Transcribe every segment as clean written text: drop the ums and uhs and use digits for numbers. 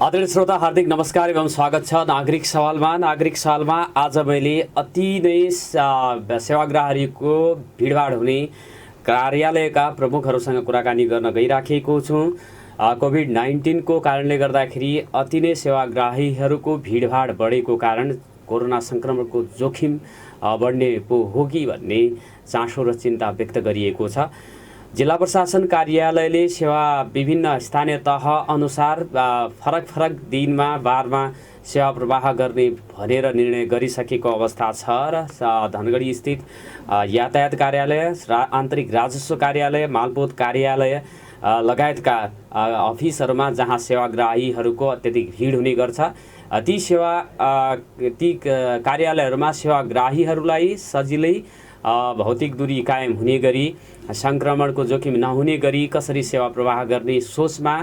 आदरणीय श्रोता, हार्दिक नमस्कार एवं स्वागत छ नागरिक सवालमा। नागरिक सवालमा आज मैले अति नै सेवाग्राहीको भिडभाड हुने कार्यालयका प्रमुखहरूसँग कुराकानी गर्न गइराखेको छु। कोभिड-19 को कारणले गर्दाखेरि अति नै सेवाग्राहीहरूको भिडभाड बढेको कारण कोरोना संक्रमणको जोखिम बढ्ने पो हो कि भन्ने चासो र चिन्ता व्यक्त गरिएको छ। जिल्ला प्रशासन कार्यालयले सेवा विभिन्न स्थानीय तह अनुसार फरक फरक दिनमा बारमा सेवा प्रवाह गर्ने भनेर निर्णय गरिसकेको अवस्था छ र धनगढी स्थित यातायात कार्यालय, आन्तरिक राजस्व कार्यालय, मालपोत कार्यालय लगायतका अफिसहरूमा जहाँ सेवाग्राहीहरूको अत्यधिक भिड हुने गर्छ, ती कार्यालयहरूमा सेवाग्राहीहरूलाई सजिलै भौतिक दूरी कायम हुने गरी संक्रमणको जोखिम नहुने गरी कसरी सेवा प्रवाह गर्ने सोचमा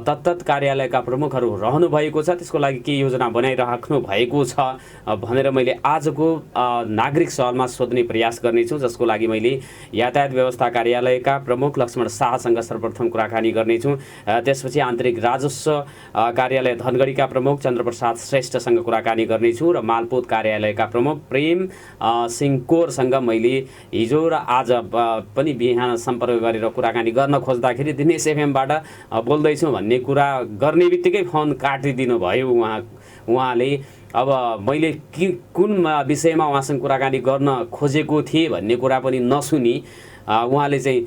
तत्तत कार्यालयका प्रमुखहरू रहनु भएको छ। त्यसको लागि के योजना बनाइराख्नु भएको छ भनेर मैले आजको नागरिक सवालमा सोध्ने प्रयास गर्नेछु, जसको लागि मैले यातायात व्यवस्था कार्यालयका प्रमुख लक्ष्मण शाहसँग सर्वप्रथम कुराकानी गर्नेछु। त्यसपछि आन्तरिक राजस्व कार्यालय धनगढीका प्रमुख चन्द्रप्रसाद श्रेष्ठसँग कुराकानी गर्नेछु र मालपोत कार्यालयका प्रमुख प्रेम सिंह कोरसँग मैले हिजो र आज पनि बिहान सम्पर्क गरेर कुराकानी गर्न खोज्दाखेरि दिनेश एफएमबाट बोल्दैछु भन्ने कुरा गर्ने बित्तिकै फोन काटिदिनु भयो उहाँले। अब मैले कुन विषयमा उहाँसँग कुराकानी गर्न खोजेको थिएँ भन्ने कुरा पनि नसुनी उहाँले चाहिँ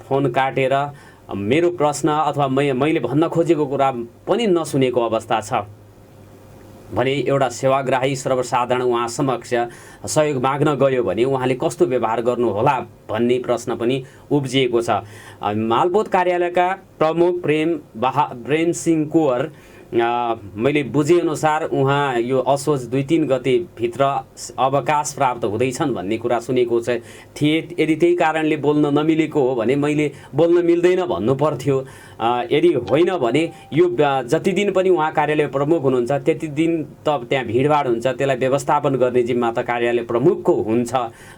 फोन काटेर मेरो प्रश्न अथवा मैले भन्न खोजेको कुरा पनि नसुनेको अवस्था छ भने एउटा सेवाग्राही सर्वसाधारण उहाँ समक्ष सहयोग माग्न गयो भने उहाँले कस्तो व्यवहार गर्नुहोला भन्ने प्रश्न पनि उब्जिएको छ। मालपोत कार्यालयका प्रमुख प्रेम सिंह कोर मैले बुझेअनुसार उहाँ यो असोज 2-3 गते भित्र अवकाश प्राप्त हुँदैछन् भन्ने कुरा सुनेको थिए। यदि त्यही कारणले बोल्न नमिलेको हो भने मैले बोल्न मिल्दैन भन्नु पर्थ्यो। यदि होइन भने यो जति दिन पनि उहाँ कार्यालय प्रमुख हुनुहुन्छ त्यति दिन त त्यहाँ भिडभाड हुन्छ, त्यसलाई व्यवस्थापन गर्ने जिम्मा त कार्यालय प्रमुखको हुन्छ।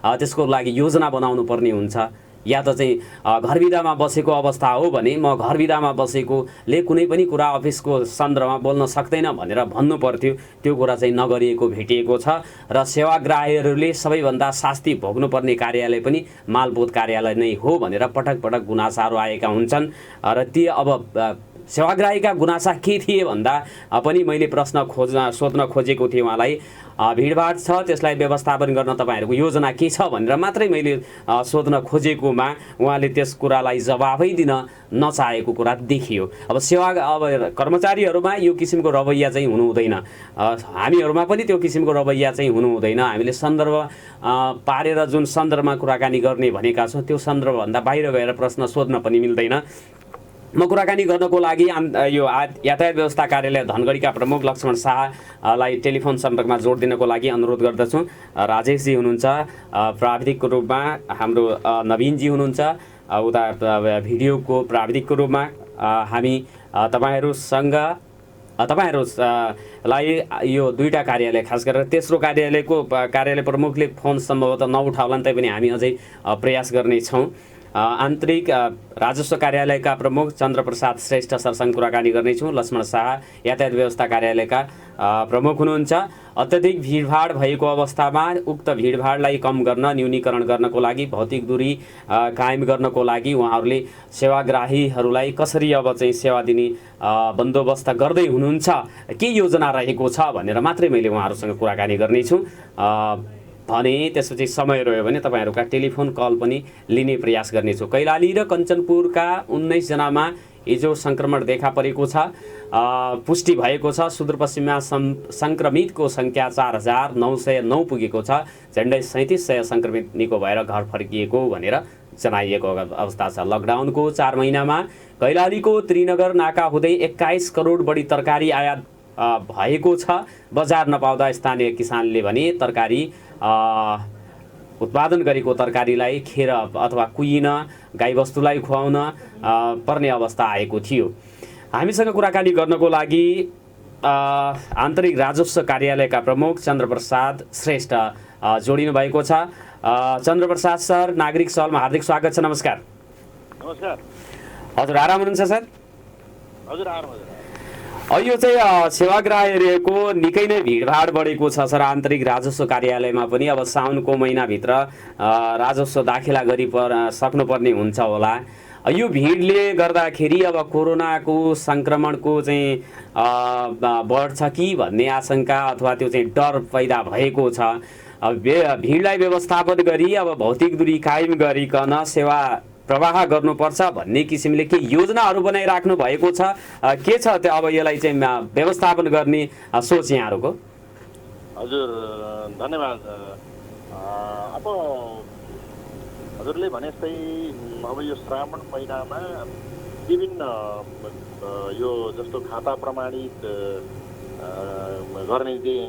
त्यसको लागि योजना बनाउनु पर्ने हुन्छ। या त चाहिँ घर विदामा बसेको अवस्था हो भने म घर विदामा बसेकोले कुनै पनि कुरा अफिसको सन्दर्भमा बोल्न सक्दैन भनेर भन्नु पर्थ्यो। त्यो कुरा चाहिँ नगरिएको भेटिएको छ र सेवाग्राहीहरूले सबैभन्दा शास्ति भोग्नुपर्ने कार्यालय पनि मालपोत कार्यालय नै हो भनेर पटक पटक गुनासाहरू आएका हुन्छन्। र ती अब सेवाग्राहीका गुनासा के थिए भन्दा पनि मैले प्रश्न सोध्न खोजेको थिएँ उहाँलाई। भिडभाड छ, त्यसलाई व्यवस्थापन गर्न तपाईँहरूको योजना के छ भनेर मात्रै मैले सोध्न खोजेकोमा उहाँले त्यस कुरालाई जवाफै दिन नचाहेको कुरा देखियो। अब कर्मचारीहरूमा यो किसिमको रवैया चाहिँ हुनु हुँदैन, हामीहरूमा पनि त्यो किसिमको रवैया चाहिँ हुनु हुँदैन। हामीले सन्दर्भ पारेर जुन सन्दर्भमा कुराकानी गर्ने भनेका छौँ त्यो सन्दर्भभन्दा बाहिर गएर प्रश्न सोध्न पनि मिल्दैन। म कुराकानी गर्नको लागि यो यातायात व्यवस्था कार्यालय धनगढीका प्रमुख लक्ष्मण शाहलाई टेलिफोन सम्पर्कमा जोड दिनको लागि अनुरोध गर्दछु। राजेशजी हुनुहुन्छ, प्राविधिकको रूपमा हाम्रो नवीनजी हुनुहुन्छ, उता भिडियोको प्राविधिकको रूपमा हामी तपाईँहरूलाई यो दुईटा कार्यालय खास गरेर तेस्रो कार्यालय प्रमुखले फोन सम्भवतः नउठाउलान् तैपनि हामी अझै प्रयास गर्नेछौँ। आन्तरिक राजस्व कार्यालयका प्रमुख चन्द्रप्रसाद श्रेष्ठ सरसँग कुराकानी गर्नेछौँ। लक्ष्मण शाह यातायात व्यवस्था कार्यालयका प्रमुख हुनुहुन्छ। अत्यधिक भिडभाड भएको अवस्थामा उक्त भिडभाडलाई कम गर्न, न्यूनीकरण गर्नको लागि, भौतिक दूरी कायम गर्नको लागि उहाँहरूले सेवाग्राहीहरूलाई कसरी अब चाहिँ सेवा दिने बन्दोबस्त गर्दै हुनुहुन्छ, के योजना रहेको छ भनेर मात्रै मैले उहाँहरूसँग कुराकानी गर्नेछु भने त्यसपछि समय रह्यो भने तपाईँहरूका टेलिफोन कल पनि लिने प्रयास गर्नेछु। कैलाली र कञ्चनपुरका 19 जनामा हिजो सङ्क्रमण देखा परेको छ, पुष्टि भएको छ। सुदूरपश्चिममा सङ्क्रमितको सङ्ख्या 4909 पुगेको छ। झन्डै 3700 सङ्क्रमित निको भएर घर फर्किएको भनेर जनाइएको अवस्था छ। लकडाउनको 4 महिनामा कैलालीको त्रिनगर नाका हुँदै 21 करोड बढी तरकारी आयात भएको छ। बजार नपाउँदा स्थानीय किसानले भने तरकारी उत्पादन गरेको तरकारीलाई खेर अथवा कुहिन गाईबस्तुलाई खुवाउन पर्ने अवस्था आएको थियो। हामीसँग कुराकानी गर्नको लागि आन्तरिक राजस्व कार्यालयका प्रमुख चन्द्रप्रसाद श्रेष्ठ जोडिनु भएको छ। चन्द्रप्रसाद सर, नागरिक सवालमा हार्दिक स्वागत छ। नमस्कार। नमस्कार। हजुर आराम हुनुहुन्छ सर? हजुर आराम। यो चाहिँ सेवाग्राहीहरूको निकै नै भिडभाड बढेको छ सर। आन्तरिक राजस्व कार्यालयमा पनि अब साउनको महिनाभित्र राजस्व दाखिला सक्नुपर्ने हुन्छ होला। यो भिडले गर्दाखेरि अब कोरोनाको सङ्क्रमणको चाहिँ बढ्छ कि भन्ने आशंका अथवा त्यो चाहिँ डर पैदा भएको छ। भिडलाई व्यवस्थापन गरी अब भौतिक दूरी कायम गरिकन सेवा प्रवाह गर्नुपर्छ भन्ने किसिमले के योजनाहरू बनाइराख्नु भएको छ? के छ त्यो अब यसलाई चाहिँ व्यवस्थापन गर्ने सोच यहाँहरूको? हजुर धन्यवाद। अब हजुरले भने जस्तै अब यो श्रावण महिनामा विभिन्न यो जस्तो खाता प्रमाणित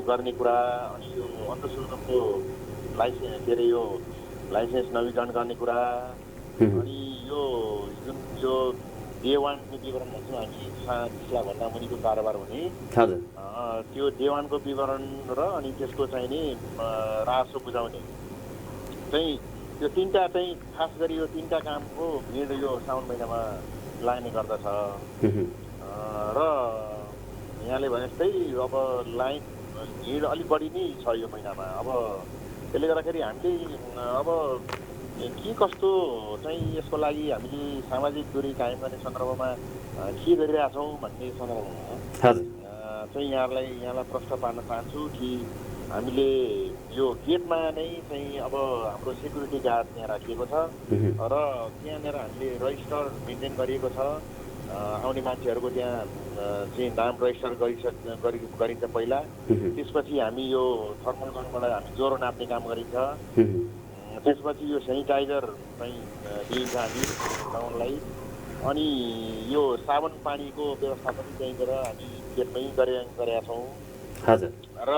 गर्ने कुरा, अनि यो अल्ट्रासाउन्डको लाइसेन्स के अरे यो लाइसेन्स नवीकरण गर्ने कुरा, अनि यो जुन यो डे 1 को विवरण भन्छौँ हामी, त्यसलाई भन्दा मुनिको कारोबार हुने त्यो डे 1 को विवरण र अनि त्यसको चाहिँ नि राजस्व बुझाउने चाहिँ यो तीनटा चाहिँ खास गरी यो तीनटा कामको भिड यो साउन महिनामा लाग्ने गर्दछ। र यहाँले भने जस्तै अब लाइन भिड अलिक बढी नै छ यो महिनामा। अब त्यसले गर्दाखेरि हामीले अब के कस्तो चाहिँ यसको लागि हामीले सामाजिक दूरी कायम गर्ने सन्दर्भमा के गरिरहेछौँ भन्ने सन्दर्भमा चाहिँ यहाँलाई प्रश्न पार्न चाहन्छु कि हामीले यो गेटमा नै चाहिँ अब हाम्रो सेक्युरिटी गार्ड त्यहाँ राखिएको छ र त्यहाँनिर हामीले रजिस्टर मेन्टेन गरिएको छ। आउने मान्छेहरूको त्यहाँ चाहिँ नाम रजिस्टर गरिन्छ पहिला, त्यसपछि हामी यो थर्मल गनबाट हामी ज्वरो नाप्ने काम गरिन्छ, त्यसपछि यो सेनिटाइजर चाहिँ दिइन्छ हामी गाउँलाई, अनि यो साबुन पानीको व्यवस्था पनि त्यहीँबाट हामी गेटमै गरेका छौँ। र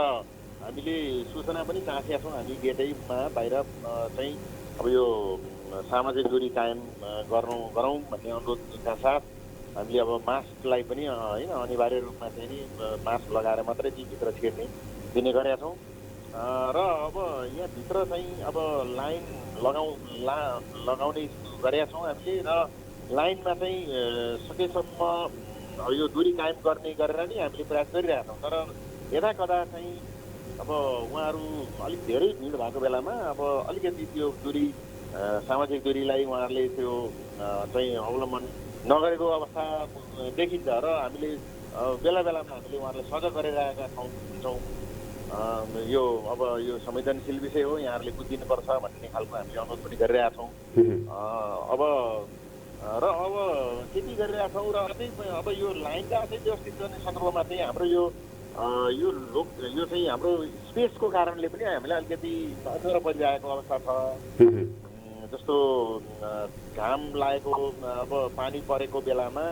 हामीले सूचना पनि चाहेका छौँ हामी गेटैमा बाहिर चाहिँ अब यो सामाजिक दूरी कायम गरौँ भन्ने अनुरोधका साथ हामीले अब मास्कलाई पनि होइन अनिवार्य रूपमा चाहिँ नि मास्क लगाएर मात्रै चाहिँ भित्र छिर्ने दिने गरेका छौँ। र अब यहाँभित्र चाहिँ अब लाइन लगाउने गरेका छौँ हामीले, र लाइनमा चाहिँ सकेसम्म यो दूरी कायम गर्ने गरेर नै हामीले प्रयास गरिरहेका छौँ। तर यता कदा चाहिँ अब उहाँहरू अलिक धेरै भिड भएको बेलामा अब अलिकति त्यो दूरी सामाजिक दूरीलाई उहाँहरूले त्यो चाहिँ अवलम्बन नगरेको अवस्था देखिन्छ र हामीले बेला बेलामा हामीले उहाँहरूलाई सजग गरिरहेका हुन्छौँ। यो अब यो संवेदनशील विषय हो, यहाँहरूले बुझिदिनुपर्छ भन्ने खालको हामीले अनुरोध पनि गरिरहेका छौँ। अब त्यति गरिरहेका छौँ। र अझै अब यो लाइनका अझै व्यवस्थित गर्ने सन्दर्भमा चाहिँ हाम्रो यो चाहिँ हाम्रो स्पेसको कारणले पनि हामीलाई अलिकति अप्ठ्यारो परिरहेको अवस्था छ। जस्तो घाम लागेको अब पानी परेको बेलामा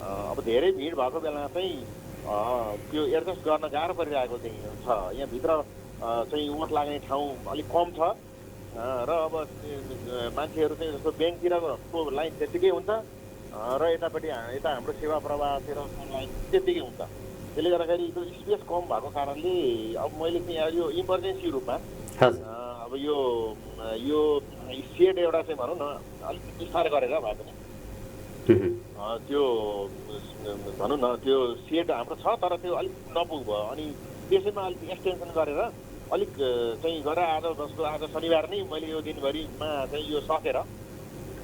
अब धेरै भिड भएको बेलामा चाहिँ त्यो एडजस्ट गर्न गाह्रो परिरहेको चाहिँ छ। यहाँभित्र चाहिँ ओट लाग्ने ठाउँ अलिक कम छ र अब मान्छेहरू चाहिँ जस्तो ब्याङ्कतिरको लाइन त्यत्तिकै हुन्छ र यता हाम्रो सेवा प्रवाहतिरको लाइन त्यत्तिकै हुन्छ। त्यसले गर्दाखेरि त्यो स्पेस कम भएको कारणले अब मैले चाहिँ यो इमर्जेन्सी रूपमा अब यो सेड एउटा चाहिँ भनौँ न अलिक विस्तार गरेर भए पनि त्यो भनौँ न त्यो सेड हाम्रो छ, तर त्यो अलिक नपुग भयो, अनि त्यसैमा अलिक एक्सटेन्सन गरेर अलिक चाहिँ गरेर आज शनिबार नै मैले यो दिनभरिमा चाहिँ यो सकेर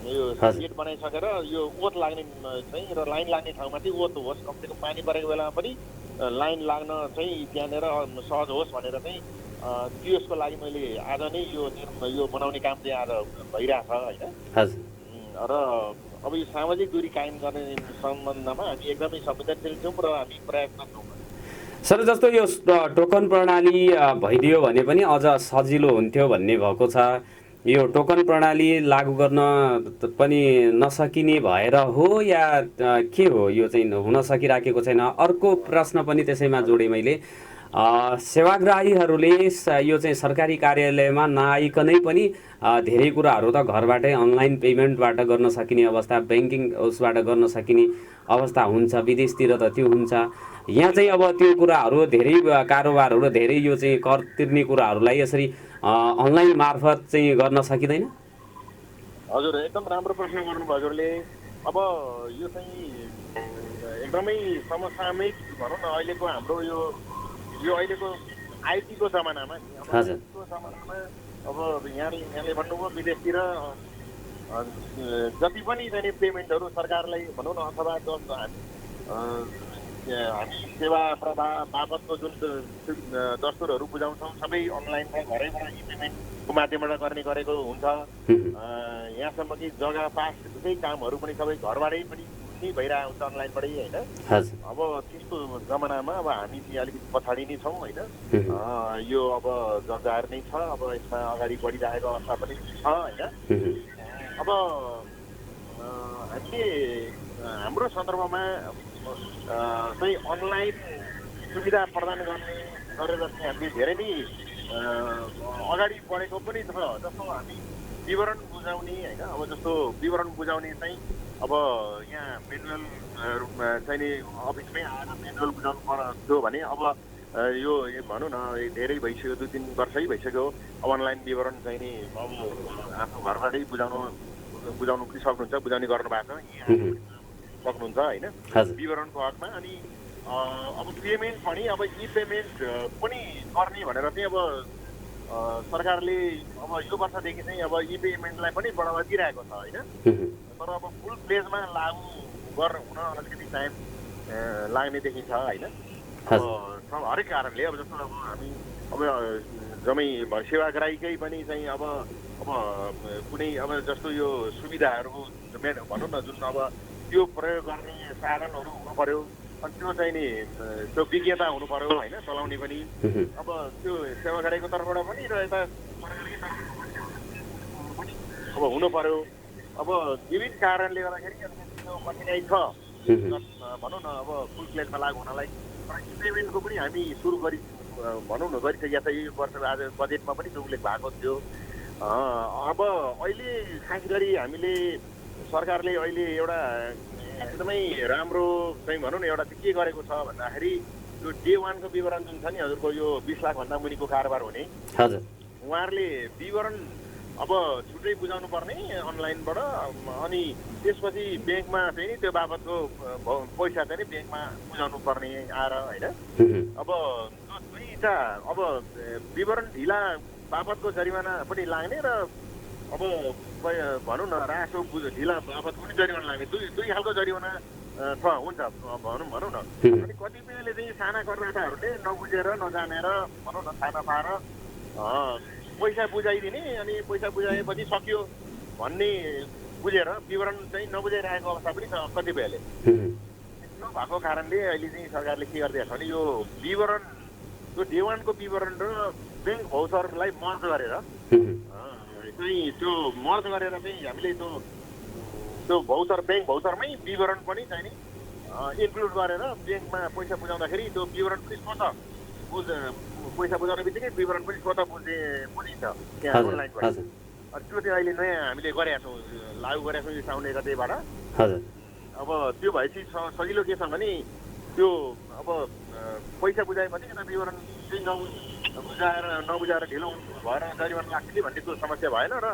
यो सेड बनाइसकेर यो ओत लाग्ने चाहिँ र लाइन लाग्ने ठाउँमा चाहिँ ओत होस्, कमसेकम पानी परेको बेलामा पनि लाइन लाग्न चाहिँ त्यहाँनिर सहज होस् भनेर चाहिँ त्यसको लागि मैले आज नै यो बनाउने काम चाहिँ आज भइरहेछ होइन। र अब यो सामाजिक दूरी कायम गर्ने सम्बन्धमा हामी एकदमै संवेदनशील छौँ र हामी प्रयत्न छौँ। सर जस्तो यो टोकन प्रणाली भइदियो भने पनि अझ सजिलो हुन्थ्यो भन्ने भएको छ। यो टोकन प्रणाली लागू गर्न पनि नसकिने भएर हो या के हो? यो चाहिँ हुन सकिराखेको छैन। अर्को प्रश्न पनि त्यसैमा जोडेँ मैले, सेवाग्राहीहरूले यो चाहिँ सरकारी कार्यालयमा नआइकनै पनि धेरै कुराहरू त घरबाटै अनलाइन पेमेन्टबाट गर्न सकिने अवस्था, ब्याङ्किङ उसबाट गर्न सकिने अवस्था हुन्छ, विदेशतिर त त्यो हुन्छ। यहाँ चाहिँ अब त्यो कुराहरू धेरै कारोबारहरू धेरै यो चाहिँ कर तिर्ने कुराहरूलाई यसरी अनलाइन मार्फत चाहिँ गर्न सकिँदैन? हजुर एकदम राम्रो प्रश्न गर्नुभयो हजुरले। अब यो चाहिँ एकदमै समसामयिक भनौँ न अहिलेको हाम्रो यो अहिलेको आइटीको जमानामा नि अब हजुर। आइटीको जमानामा अब यहाँले भन्नुभयो विदेशतिर जति पनि चाहिँ पेमेन्टहरू सरकारलाई भनौँ न अथवा हामी सेवा बापतको जुन दस्तुरहरू बुझाउँछौँ सबै अनलाइनमा घरैबाट इ पेमेन्टको माध्यमबाट गरेको हुन्छ। यहाँसम्म कि जग्गा पास दुवै कामहरू पनि सबै घरबाटै पनि भइरहेको हुन्छ अनलाइनबाटै होइन। अब त्यस्तो जमानामा अब हामी चाहिँ अलिकति पछाडि नै छौँ होइन। यो अब जग्गाहरू नै छ, अब यसमा अगाडि बढिरहेको अवस्था पनि छ होइन। अब हामीले हाम्रो सन्दर्भमा चाहिँ अनलाइन सुविधा प्रदान गरेर चाहिँ हामीले धेरै नै अगाडि बढेको पनि छ। जस्तो हामी विवरण बुझाउने होइन, अब जस्तो विवरण बुझाउने चाहिँ अब यहाँ मेनुअल चाहिँ नि अफिसमै आएर मेनुअल बुझाउनु पर्थ्यो भने अब यो भनौँ न धेरै भइसक्यो, 2-3 वर्षै भइसक्यो। अब अनलाइन विवरण चाहिँ नि अब आफ्नो घरबाटै बुझाउनु पनि सक्नुहुन्छ, बुझाउने गर्नु भएको छ सक्नुहुन्छ होइन विवरणको हकमा। अनि अब पेमेन्ट पनि अब इ पेमेन्ट पनि गर्ने भनेर चाहिँ अब सरकारले अब यो वर्षदेखि चाहिँ अब इ पेमेन्टलाई पनि बढावा दिइरहेको छ होइन। तर अब फुल प्लेजमा लागु हुन अलिकति टाइम लाग्ने देखिन्छ होइन। अब हरेक कारणले अब जस्तो अब हामी अब जम्मै सेवाग्राहीकै पनि चाहिँ अब कुनै अब जस्तो यो सुविधाहरूको भनौँ न जुन अब त्यो प्रयोग गर्ने साधनहरू हुनु पर्यो। अनि त्यो चाहिँ नि त्यो विज्ञता हुनु पर्यो होइन, चलाउने पनि। अब त्यो सेवाग्राहीको तर्फबाट पनि र यता अब हुनु पर्यो। अब विविध कारणले गर्दाखेरि त्यो कठिनाइ छ भनौँ न अब फुल प्लेटमा लागु हुनलाई। पेमेन्टको पनि हामी सुरु भनौँ न गरिसकेका छ। यो वर्ष आज बजेटमा पनि त्यो उल्लेख भएको थियो। अब अहिले खास गरी हामीले सरकारले अहिले एउटा एकदमै राम्रो चाहिँ भनौँ न एउटा चाहिँ के गरेको छ भन्दाखेरि यो डे 1 को विवरण जुन छ नि हजुरको यो 20 लाखभन्दा मुनिको कारोबार हुने उहाँहरूले विवरण अब छुट्टै बुझाउनु पर्ने अनलाइनबाट। अनि त्यसपछि ब्याङ्कमा चाहिँ त्यो बाबतको पैसा चाहिँ ब्याङ्कमा बुझाउनु पर्ने आएर होइन। अब दुईवटा अब विवरण ढिला बापतको जरिवाना पनि लाग्ने र अब भनौँ न रासो ढिला बापतको पनि जरिवाना लाग्ने दुई खालको जरिवाना हुन्छ भनौँ न। अनि कतिपयले चाहिँ साना करदाताहरूले नबुझेर नजानेर भनौँ न थाहा नपाएर पैसा बुझाइदिने अनि पैसा बुझाएपछि सक्यो भन्ने बुझेर विवरण चाहिँ नबुझाइरहेको अवस्था पनि छ कतिपयले। भएको कारणले अहिले चाहिँ सरकारले के गरिदिएको छ भने यो विवरण त्यो डे 1 को विवरण र ब्याङ्क भाउचरलाई मर्ज गरेर चाहिँ त्यो मर्ज गरेर चाहिँ हामीले त्यो भाउचर ब्याङ्क भाउचरमै विवरण पनि चाहिँ नि इन्क्लुड गरेर ब्याङ्कमा पैसा बुझाउँदाखेरि त्यो विवरण पनि स्वतः पैसा बुझाउने बित्तिकै विवरण पनि स्वतः बुझिन्छ त्यहाँ अनलाइनबाट। अनि त्यो चाहिँ अहिले नयाँ हामीले गरेका छौँ, लागु गरेका छौँ यो साउन 1 गतेबाट। अब त्यो भएपछि सजिलो के छ भने त्यो अब पैसा बुझाएपछि यता विवरण चाहिँ नबुझाएर ढिलो भएर जरिवाना लाग्छ कि भन्ने त्यो समस्या भएन र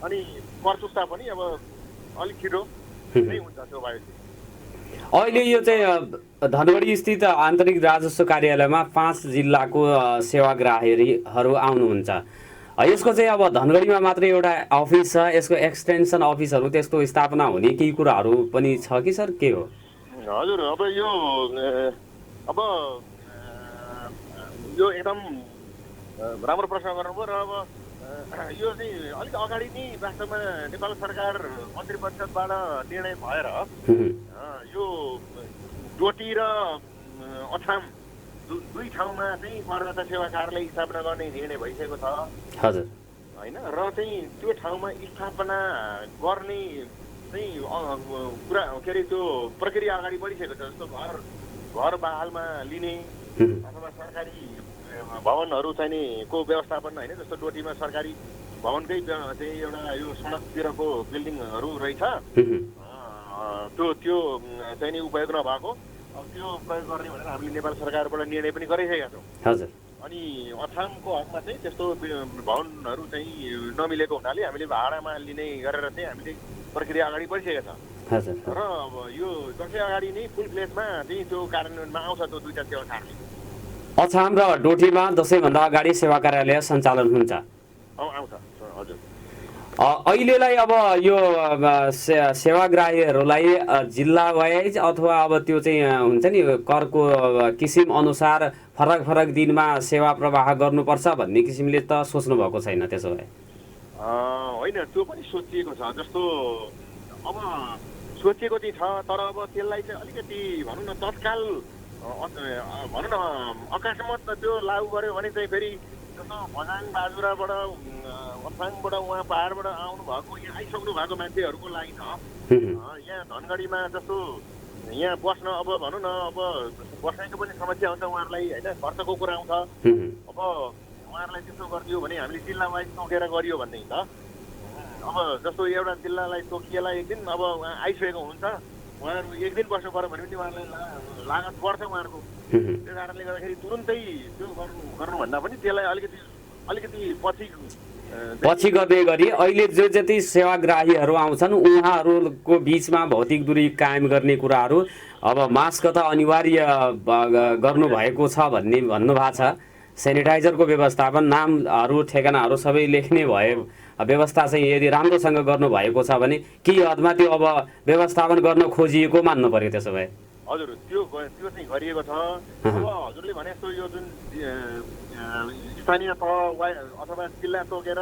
अनि प्रचुरता पनि अब अलिक छिटो नै हुन्छ त्यो भएपछि। अहिले यो चाहिँ धनगढी स्थित आन्तरिक राजस्व कार्यालयमा 5 जिल्लाको सेवाग्राहीहरू आउनुहुन्छ। यसको चाहिँ अब धनगढीमा मात्रै एउटा अफिस छ, यसको एक्सटेन्सन अफिसहरू त्यस्तो स्थापना हुने केही कुराहरू पनि छ कि सर के हो? हजुर अब यो एकदम राम्रो प्रश्न गर्नुभयो। र अब यो चाहिँ अलिक अगाडि नै वास्तवमा नेपाल सरकार मन्त्री परिषदबाट निर्णय भएर यो डोटी र अछाम दुई ठाउँमा चाहिँ करदाता सेवा कार्यालय स्थापना गर्ने निर्णय भइसकेको छ होइन। र चाहिँ त्यो ठाउँमा स्थापना गर्ने चाहिँ कुरा के अरे त्यो प्रक्रिया अगाडि बढिसकेको छ। जस्तो घर बहालमा लिने अथवा सरकारी भवनहरू चाहिँ नि को व्यवस्थापन होइन। जस्तो डोटीमा सरकारी भवनकै चाहिँ एउटा यो सडकतिरको बिल्डिङहरू रहेछ, त्यो चाहिँ नि उपयोग नभएको। अब त्यो प्रयोग गर्ने भनेर हामीले नेपाल सरकारबाट निर्णय पनि गरिसकेका छौँ। अनि अछामको हकमा चाहिँ त्यस्तो भवनहरू चाहिँ नमिलेको हुनाले हामीले भाडामा लिने गरेर चाहिँ हामीले प्रक्रिया अगाडि बढिसकेको छ। हजुर र अब यो दसैँ अगाडि नै फुल फ्लेजमा चाहिँ त्यो कार्यान्वयनमा आउँछ त्यो दुईटा सेवा कार्यालय। अछाम र डोटीमा दसैँभन्दा अगाडि सेवा कार्यालय सञ्चालन हुन्छ। आउँछ हजुर। अहिलेलाई अब यो सेवाग्राहीहरूलाई जिल्ला वाइज अथवा अब त्यो चाहिँ हुन्छ नि करको किसिम अनुसार फरक फरक दिनमा सेवा प्रवाह गर्नुपर्छ भन्ने किसिमले त सोच्नु भएको छैन त्यसो भए? होइन, त्यो पनि सोचिएको छ। जस्तो अब सोचिएको चाहिँ छ, तर अब त्यसलाई चाहिँ अलिकति भनौँ न तत्काल भनौँ न अकस्मात त्यो लागू गर्यो भने चाहिँ फेरि जस्तो भजाङ बाजुराबाट अछाङबाट उहाँ पाहाडबाट आउनु भएको यहाँ आइसक्नु भएको मान्छेहरूको लागि त यहाँ धनगढीमा जस्तो यहाँ बस्न अब भनौँ न अब बस्नेको पनि समस्या हुन्छ उहाँहरूलाई होइन, खर्चको कुरा आउँछ। अब उहाँहरूलाई त्यस्तो गरिदियो भने हामीले जिल्ला वाइज तोकेर गरियो भनेदेखि त अब जस्तो एउटा जिल्लालाई तोकिएला एक दिन अब उहाँ आइसकेको हुन्छ, उहाँहरू एक दिन बस्नु पऱ्यो भने पनि उहाँहरूलाई लागत बढ्छ उहाँहरूको। त्यो कारणले गर्दाखेरि तुरुन्तै त्यो गर्नुभन्दा पनि त्यसलाई अलिकति पछि गर्दै गरी अहिले जो जति सेवाग्राहीहरू आउँछन् उहाँहरूको बिचमा भौतिक दूरी कायम गर्ने कुराहरू अब मास्क त अनिवार्य गर्नुभएको छ भन्ने भन्नुभएको छ। सेनिटाइजरको व्यवस्थापन, नामहरू ठेगानाहरू सबै लेख्ने भए व्यवस्था चाहिँ यदि राम्रोसँग गर्नुभएको छ भने केही हदमा त्यो अब व्यवस्थापन गर्न खोजिएको मान्नु पर्यो त्यसो भए? हजुर, त्यो चाहिँ गरिएको छ। अब हजुरले भने जस्तो यो जुन स्थानीय तह अथवा जिल्ला तोकेर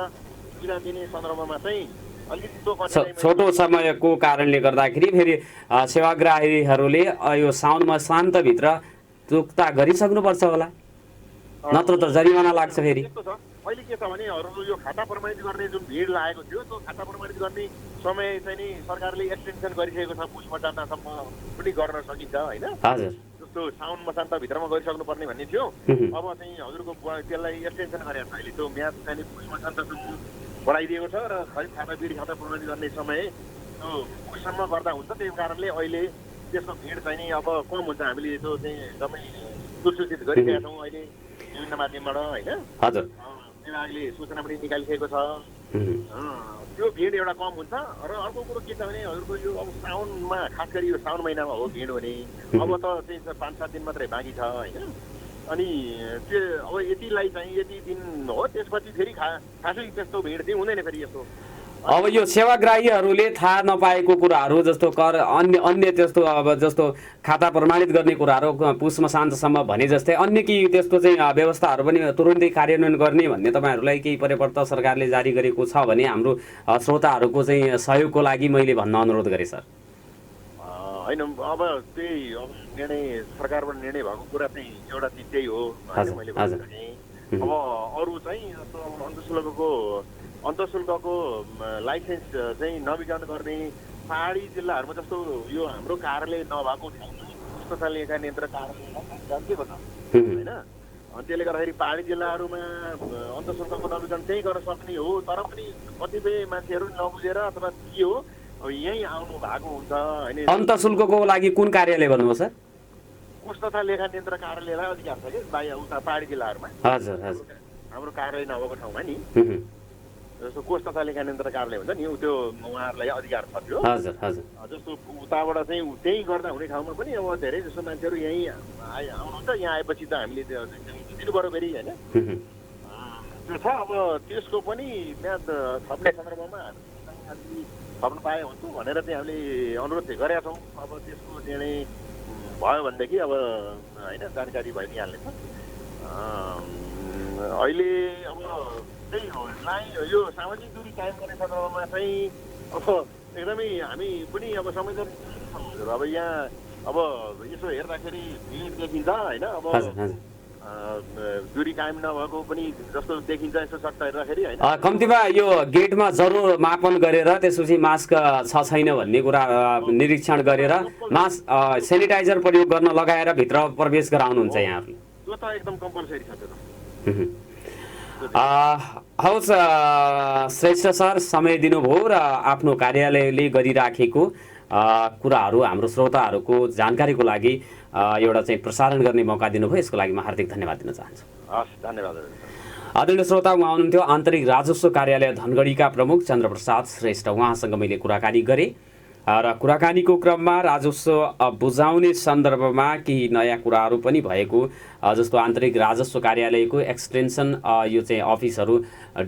सुविधा दिने सन्दर्भमा चाहिँ अलिकति छोटो समयको कारणले गर्दाखेरि फेरि सेवाग्राहीहरूले यो साउनमा शान्तभित्र चुक्ता गरिसक्नुपर्छ होला, नत्र त जरिवाना लाग्छ फेरि। अहिले के छ भने यो खाता प्रमाणित गर्ने जुन भिड लागेको थियो त्यो खाता प्रमाणित गर्ने समय चाहिँ नि सरकारले एक्सटेन्सन गरिसकेको छ, पुस मसान्तसम्म पनि गर्न सकिन्छ होइन। हजुर, जस्तो साउन मसान्तभित्रमा गरिसक्नु पर्ने भन्ने थियो, अब चाहिँ हजुरको त्यसलाई एक्सटेन्सन गरेको छ। अहिले त्यो म्याद चाहिँ पुस मसान्तसम्म बढाइदिएको छ र खरिद खाता बिडी खाता प्रमाणित गर्ने समय त्यो पुससम्म गर्दा हुन्छ। त्यही कारणले अहिले त्यसको भिड चाहिँ नि अब कम हुन्छ। हामीले त्यो चाहिँ एकदमै सुसूचित गरिरहेका छौँ अहिले विभिन्न माध्यमबाट होइन। हजुर, विभागले सूचना पनि निकालिसकेको छ। त्यो भिड एउटा कम हुन्छ। र अर्को कुरो के छ भने हजुरको यो अब साउनमा खास गरी यो साउन महिनामा हो भिड हुने। अब त चाहिँ 5-7 दिन मात्रै बाँकी छ होइन। अनि त्यो अब यति दिन हो, त्यसपछि फेरि खासै त्यस्तो भिड चाहिँ हुँदैन फेरि यस्तो। अब यो सेवाग्राहीहरूले थाहा नपाएको कुराहरू जस्तो कर अन्य त्यस्तो अब जस्तो खाता प्रमाणित गर्ने कुराहरू पुसमा शान्तसम्म भने जस्तै अन्य केही त्यस्तो चाहिँ व्यवस्थाहरू पनि तुरुन्तै कार्यान्वयन गर्ने भन्ने तपाईँहरूलाई केही परिपत्र सरकारले जारी गरेको छ भने हाम्रो श्रोताहरूको चाहिँ सहयोगको लागि मैले भन्न अनुरोध गरेँ सर। होइन, अब त्यही निर्णय सरकारबाट निर्णय भएको कुरा चाहिँ एउटा चाहिँ त्यही हो मैले भनेँ। अब अरू चाहिँ जस्तो अन्तःशुल्कको लाइसेन्स चाहिँ नवीकरण गर्ने पहाडी जिल्लाहरूमा जस्तो यो हाम्रो कार्यालय नभएको ठाउँमा तथा लेखा नियन्त्रण कार्यालय जान्दिएको छ होइन। अनि त्यसले गर्दाखेरि पहाडी जिल्लाहरूमा अन्तःशुल्कको नवीकरण चाहिँ गर्न सक्ने हो, तर पनि कतिपय मान्छेहरू नबुझेर अथवा के हो यहीँ आउनु भएको हुन्छ होइन। अन्तःशुल्कको लागि कुन कार्यालय भन्नुभयो सर? कोष तथा लेखा नियन्त्रण कार्यालयलाई अधिकार छ कि उता पहाडी जिल्लाहरूमा। हजुर हजुर, हाम्रो कार्यालय नभएको ठाउँमा नि जस्तो कोष तथा लेखा नियन्त्रण कार्यालय हुन्छ नि त्यो उहाँहरूलाई अधिकार छ त्यो। हजुर हजुर, जस्तो उताबाट चाहिँ त्यही गर्दा हुने ठाउँमा पनि अब धेरै जस्तो मान्छेहरू यहीँ आउनुहुन्छ। यहाँ आएपछि त हामीले त्यो दिनु पऱ्यो फेरि होइन। त्यो छ। अब त्यसको पनि म्याद थप्ने सन्दर्भमा हामी थप्नु पाए हुन्थ्यो भनेर चाहिँ हामीले अनुरोध चाहिँ गरेका छौँ। अब त्यसको निर्णय भयो भनेदेखि अब होइन जानकारी भइ नै हाल्नेछ। अहिले अब त्यही हो, यो सामाजिक दूरी कायम गर्ने सन्दर्भमा चाहिँ अब एकदमै हामी पनि अब संवेदनशील छौँ। अब यहाँ अब यसो हेर्दाखेरि भिड देखिन्छ होइन। अब दूरी कायम नभएको पनि जस्तो देखिन्छ यसो सट्ट हेर्दाखेरि होइन। कम्तीमा यो गेटमा जरुर मापन गरेर त्यसपछि मास्क छ छैन भन्ने कुरा निरीक्षण गरेर मास्क सेनिटाइजर प्रयोग गर्न लगाएर भित्र प्रवेश गराउनुहुन्छ यहाँहरूले? त्यो त एकदम कम्पलसरी छ त्यो त। हवस् श्रेष्ठ सर, समय दिनुभयो र आफ्नो कार्यालयले गरिराखेको कुराहरू हाम्रो श्रोताहरूको जानकारीको लागि एउटा चाहिँ प्रसारण गर्ने मौका दिनुभयो, यसको लागि म हार्दिक धन्यवाद दिन चाहन्छु। हस्, धन्यवाद। आदरणीय श्रोता, उहाँ हुनुहुन्थ्यो आन्तरिक राजस्व कार्यालय धनगढीका प्रमुख चन्द्रप्रसाद श्रेष्ठ। उहाँसँग मैले कुराकानी गरेँ र कुराकानीको क्रममा राजस्व बुझाउने सन्दर्भमा केही नयाँ कुराहरू पनि भएको, जस्तो आन्तरिक राजस्व कार्यालयको एक्सटेन्सन यो चाहिँ अफिसहरू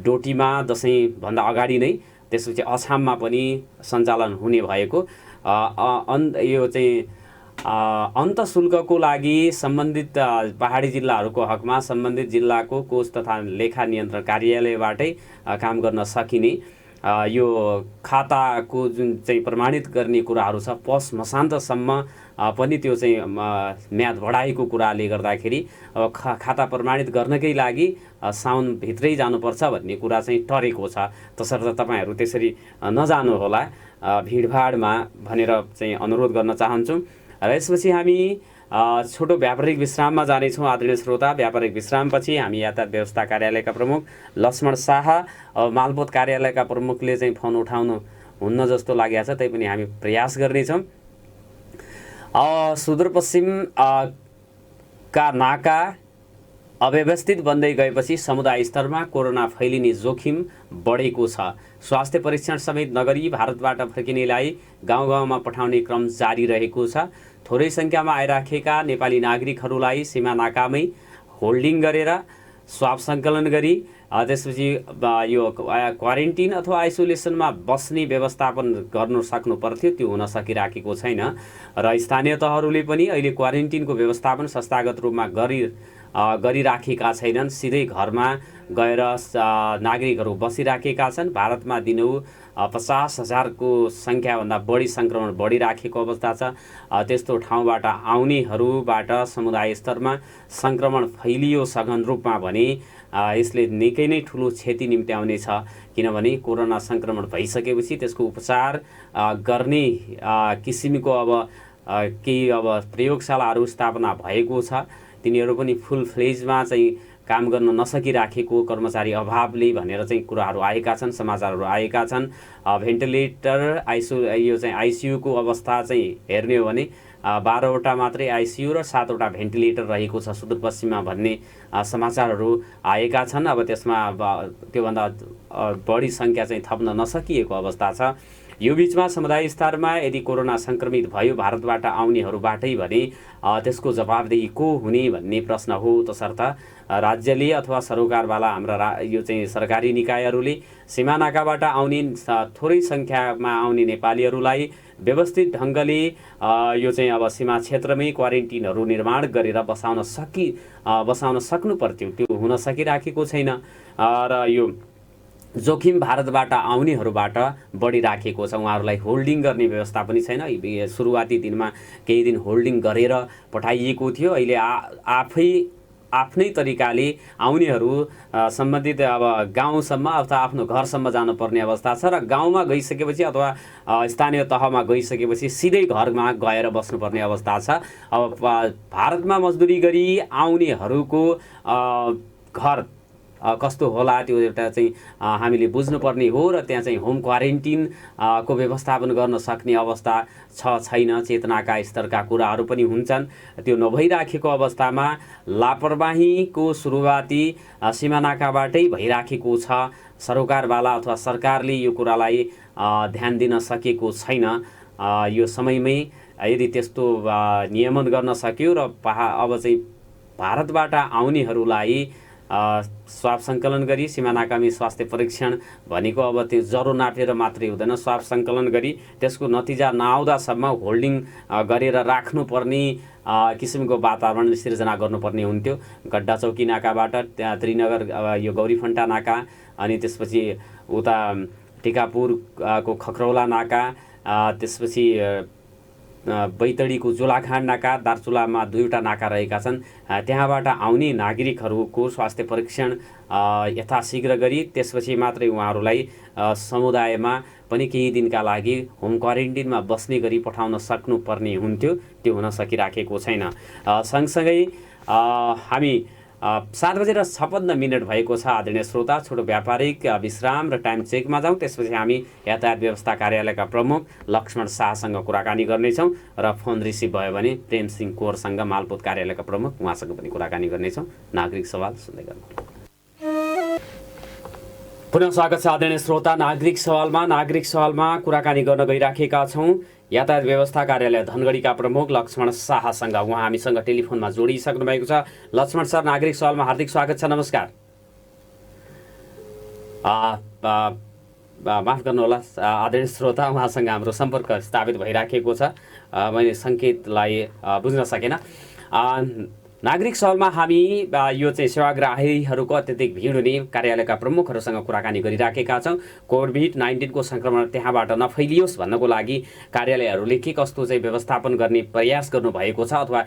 डोटीमा दसैँभन्दा अगाडि नै, त्यसपछि अछाममा पनि सञ्चालन हुने भएको, यो चाहिँ अन्तशुल्कको लागि सम्बन्धित पहाडी जिल्लाहरूको हकमा सम्बन्धित जिल्लाको कोष तथा लेखा नियन्त्रण कार्यालयबाटै काम गर्न सकिने, यो खाताको जुन चाहिँ प्रमाणित गर्ने कुराहरू छ पौष मसान्तसम्म पनि त्यो चाहिँ म्याद बढाएको कुराले गर्दाखेरि अब खाता प्रमाणित गर्नकै लागि साउनभित्रै जानुपर्छ भन्ने कुरा चाहिँ टरेको छ। तसर्थ तपाईँहरू त्यसरी नजानुहोला भिडभाडमा भनेर चाहिँ अनुरोध गर्न चाहन्छु। र यसपछि हामी छोटो व्यापारिक विश्राममा जानेछौँ आदरणीय श्रोता। व्यापारिक विश्रामपछि हामी यातायात व्यवस्था कार्यालयका प्रमुख लक्ष्मण शाह, मालपोत कार्यालयका प्रमुखले चाहिँ फोन उठाउनु हुन्न जस्तो लागेको छ, तैपनि हामी प्रयास गर्नेछौँ। सुदूरपश्चिम का नाका अव्यवस्थित बन्दै गएपछि समुदाय स्तरमा कोरोना फैलिने जोखिम बढेको छ। स्वास्थ्य परीक्षण समेत नगरी भारतबाट फर्किनेलाई गाउँ गाउँमा पठाउने क्रम जारी रहेको छ। थोरै सङ्ख्यामा आइराखेका नेपाली नागरिकहरूलाई सीमा नाकामै होल्डिङ गरेर स्वाब सङ्कलन गरी त्यसपछि यो क्वारेन्टिन अथवा आइसोलेसनमा बस्ने व्यवस्थापन गर्नु सक्नु पर्थ्यो, त्यो हुन सकिराखेको छैन। र स्थानीय तहहरूले पनि अहिले क्वारेन्टिनको व्यवस्थापन संस्थागत रूपमा गरिराखेका छैनन्। सिधै घरमा गएर नागरिकहरू बसिराखेका छन्। भारतमा दिनहु 50,000 को सङ्ख्याभन्दा बढी सङ्क्रमण बढिराखेको अवस्था छ। त्यस्तो ठाउँबाट आउनेहरूबाट समुदाय स्तरमा सङ्क्रमण फैलियो सघन रूपमा भने यसले निकै नै ठुलो क्षति निम्त्याउनेछ, किनभने कोरोना सङ्क्रमण भइसकेपछि त्यसको उपचार गर्ने किसिमको अब केही अब प्रयोगशालाहरू स्थापना भएको छ। तिनीहरू पनि फुल फ्लेजमा चाहिँ काम गर्न नसकिराखेको कर्मचारी अभावले भनेर चाहिँ कुराहरू आएका छन्, समाचारहरू आएका छन्। भेन्टिलेटर यो चाहिँ आइसियुको अवस्था चाहिँ हेर्ने हो भने 12वटा मात्रै आइसियु र 7वटा भेन्टिलेटर रहेको छ सुदूरपश्चिममा भन्ने समाचारहरू आएका छन्। अब त्यसमा त्योभन्दा बढी सङ्ख्या चाहिँ थप्न नसकिएको अवस्था छ। यो बिचमा समुदाय स्तरमा यदि कोरोना सङ्क्रमित भयो भारतबाट आउनेहरूबाटै भने त्यसको जवाबदेही को हुने भन्ने प्रश्न हो। तसर्थ राज्यले अथवा सरोकारवाला हाम्रा यो चाहिँ सरकारी निकायहरूले सीमा नाकाबाट आउने थोरै सङ्ख्यामा आउने नेपालीहरूलाई व्यवस्थित ढङ्गले यो चाहिँ अब सीमा क्षेत्रमै क्वारेन्टिनहरू निर्माण गरेर बसाउन सक्नु पर्थ्यो, त्यो हुन सकिराखेको छैन। र यो जोखिम भारतबाट आउनेहरूबाट बढिराखेको छ। उहाँहरूलाई होल्डिङ गर्ने व्यवस्था पनि छैन। सुरुवाती दिनमा केही दिन होल्डिङ गरेर पठाइएको थियो। अहिले आफ्नै तरिकाले आउनेहरू सम्बन्धित अब गाउँसम्म अथवा आफ्नो घरसम्म जानुपर्ने अवस्था छ। र गाउँमा गइसकेपछि अथवा स्थानीय तहमा गइसकेपछि सिधै घरमा गएर बस्नुपर्ने अवस्था छ। अब भारतमा मजदुरी गरी आउनेहरूको घर कस्तो होला त्यो एउटा चाहिँ हामीले बुझ्नुपर्ने हो। र त्यहाँ चाहिँ होम क्वारेन्टिन को व्यवस्थापन गर्न सक्ने अवस्था छैन। चेतनाका स्तरका कुराहरू पनि हुन्छन्। त्यो नभइराखेको अवस्थामा लापरवाहीको सुरुवाती सीमानाकाबाटै भइराखेको छ। सरोकारवाला अथवा सरकारले यो कुरालाई ध्यान दिन सकेको छैन। यो समयमै यदि त्यस्तो नियमन गर्न सक्यो र अब चाहिँ भारतबाट आउनेहरूलाई स्वाब सङ्कलन गरी सीमा नाकामी स्वास्थ्य परीक्षण भनेको अब त्यो ज्वरो नापेर मात्रै हुँदैन, स्वाब सङ्कलन गरी त्यसको नतिजा नआउँदासम्म होल्डिङ गरेर राख्नुपर्ने किसिमको वातावरण सिर्जना गर्नुपर्ने हुन्थ्यो। गड्डा चौकी नाकाबाट त्यहाँ त्रिनगर यो गौरीफन्टा नाका, अनि त्यसपछि उता टिकापुरको खक्रौला नाका, त्यसपछि बैतडीको जोलाखाँड नाका, दार्चुलामा 2वटा नाका रहेका छन्। त्यहाँबाट आउने नागरिकहरूको स्वास्थ्य परीक्षण यथाशीघ्र गरी त्यसपछि मात्रै उहाँहरूलाई समुदायमा पनि केही दिनका लागि होम क्वारेन्टिनमा बस्ने गरी पठाउन सक्नुपर्ने हुन्थ्यो, त्यो हुन सकिराखेको छैन। सँगसँगै हामी 7:56 भएको छ आदरणीय श्रोता। छोटो व्यापारिक विश्राम र टाइम चेकमा जाउँ, त्यसपछि हामी यातायात व्यवस्था कार्यालयका प्रमुख लक्ष्मण शाहसँग कुराकानी गर्नेछौँ र फोन रिसिभ भयो भने प्रेम सिंह कोरसँग मालपोत कार्यालयका प्रमुख उहाँसँग पनि कुराकानी गर्नेछौँ। नागरिक सवाल सुन्दै गर्नु। पुनः स्वागत छ आदरणीय श्रोता। नागरिक सवालमा कुराकानी गर्न गइराखेका छौँ यातायात व्यवस्था कार्यालय धनगढीका प्रमुख लक्ष्मण शाहसँग। उहाँ हामीसँग टेलिफोनमा जोडिसक्नु भएको छ। लक्ष्मण सर, नागरिक सवालमा हार्दिक स्वागत छ। नमस्कार। माफ गर्नुहोला आदरणीय श्रोता, उहाँसँग हाम्रो सम्पर्क स्थापित भइराखेको छ। मैले सङ्केतलाई बुझ्न सकेन। नागरिक सवालमा हामी यो चाहिँ सेवाग्राहीहरूको अत्यधिक भिड हुने कार्यालयका प्रमुखहरूसँग कुराकानी गरिराखेका छौँ। कोभिड-19 सङ्क्रमण त्यहाँबाट नफैलियोस् भन्नको लागि कार्यालयहरूले के कस्तो चाहिँ व्यवस्थापन गर्ने प्रयास गर्नुभएको छ अथवा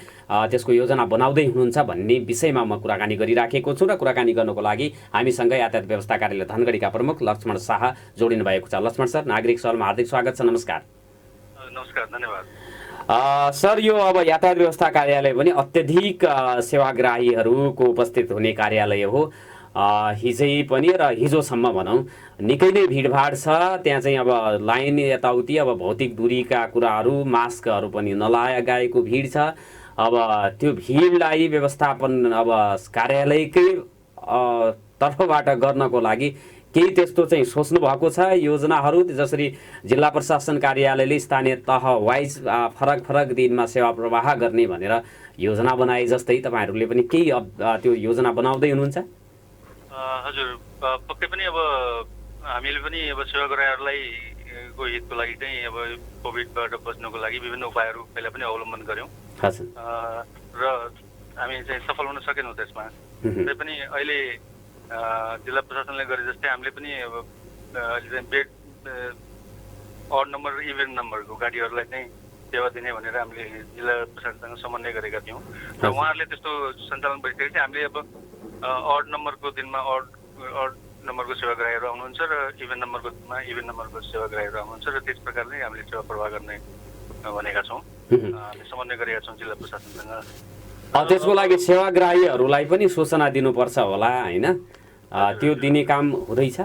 त्यसको योजना बनाउँदै हुनुहुन्छ भन्ने विषयमा म कुराकानी गरिराखेको छु। र कुराकानी गर्नको लागि हामीसँग यातायात व्यवस्था कार्यालय धनगढीका प्रमुख लक्ष्मण शाह जोडिनु भएको छ। लक्ष्मण सर, नागरिक सवालमा हार्दिक स्वागत छ। नमस्कार। नमस्कार, धन्यवाद। सर, यो अब यातायात व्यवस्था कार्यालय पनि अत्यधिक सेवाग्राहीहरूको उपस्थित हुने कार्यालय हो। हिजै पनि र हिजोसम्म भनौँ निकै नै भिडभाड छ। त्यहाँ चाहिँ अब लाइन यताउति, अब भौतिक दूरीका कुराहरू, मास्कहरू पनि नलागाएको भिड छ। अब त्यो भिडलाई व्यवस्थापन अब कार्यालयकै तर्फबाट गर्नको लागि केही त्यस्तो चाहिँ सोच्नु भएको छ योजनाहरू? जसरी जिल्ला प्रशासन कार्यालयले स्थानीय तह वाइज फरक फरक दिनमा सेवा प्रवाह गर्ने भनेर योजना बनाए जस्तै तपाईँहरूले पनि केही त्यो योजना बनाउँदै हुनुहुन्छ? हजुर, पक्कै पनि अब हामीले पनि अब सेवाग्राहीहरूलाई को हितको लागि चाहिँ अब कोभिडबाट बच्नको लागि विभिन्न उपायहरू पहिला पनि अवलम्बन गऱ्यौँ र हामी चाहिँ सफल हुन सकेनौँ त्यसमा। तैपनि अहिले जिल्ला प्रशासनले गरे जस्तै हामीले पनि अब अहिले चाहिँ बेड अड नम्बर र इभेन नम्बरको गाडीहरूलाई चाहिँ सेवा दिने भनेर हामीले जिल्ला प्रशासनसँग समन्वय गरेका थियौँ र उहाँहरूले त्यस्तो सञ्चालन भइसकेपछि हामीले अब अड नम्बरको दिनमा अड नम्बरको सेवाग्राहीहरू आउनुहुन्छ र इभेन नम्बरको दिनमा इभेन नम्बरको सेवाग्राहीहरू आउनुहुन्छ र त्यस प्रकारले हामीले सेवा प्रवाह गर्ने भनेका छौँ। हामीले समन्वय गरेका छौँ जिल्ला प्रशासनसँग। त्यसको लागि सेवाग्राहीहरूलाई पनि सूचना दिनुपर्छ होला, होइन? त्यो दिने काम हुँदैछ?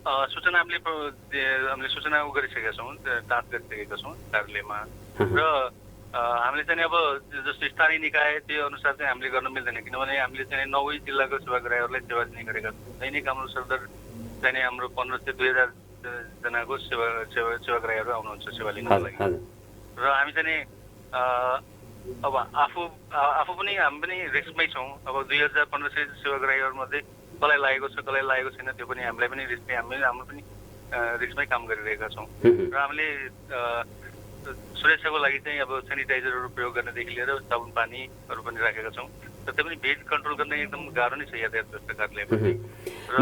सूचना हामीले सूचना गरिसकेका छौँ, जाँच गरिसकेका छौँ कार्यालयमा। र हामीले चाहिँ अब जस्तो स्थानीय निकाय त्यो अनुसार चाहिँ हामीले गर्न मिल्दैन, किनभने हामीले चाहिँ 9 जिल्लाको सेवाग्राहीहरूलाई सेवा दिने गरेका छौँ। दैनिक हाम्रो सरदर चाहिँ हाम्रो 1500 से 2000 जनाको सेवाग्राहीहरू आउनुहुन्छ सेवा लिनको लागि। र हामी चाहिँ अब आफू पनि हामी पनि रिस्कमै छौँ। अब 2500 सेवाग्राहीहरूमध्ये कसलाई लागेको छ कसलाई लागेको छैन त्यो पनि हामीलाई पनि रिस्कमै, हाम्रो पनि रिस्कमै काम गरिरहेका छौँ। र हामीले सुरक्षाको लागि चाहिँ अब सेनिटाइजरहरू प्रयोग गर्नेदेखि लिएर साबुन पानीहरू पनि राखेका छौँ। र त्यो पनि भिड कन्ट्रोल गर्ने एकदम गाह्रो नै छ यातायात व्यवस्था कार्यालयमा।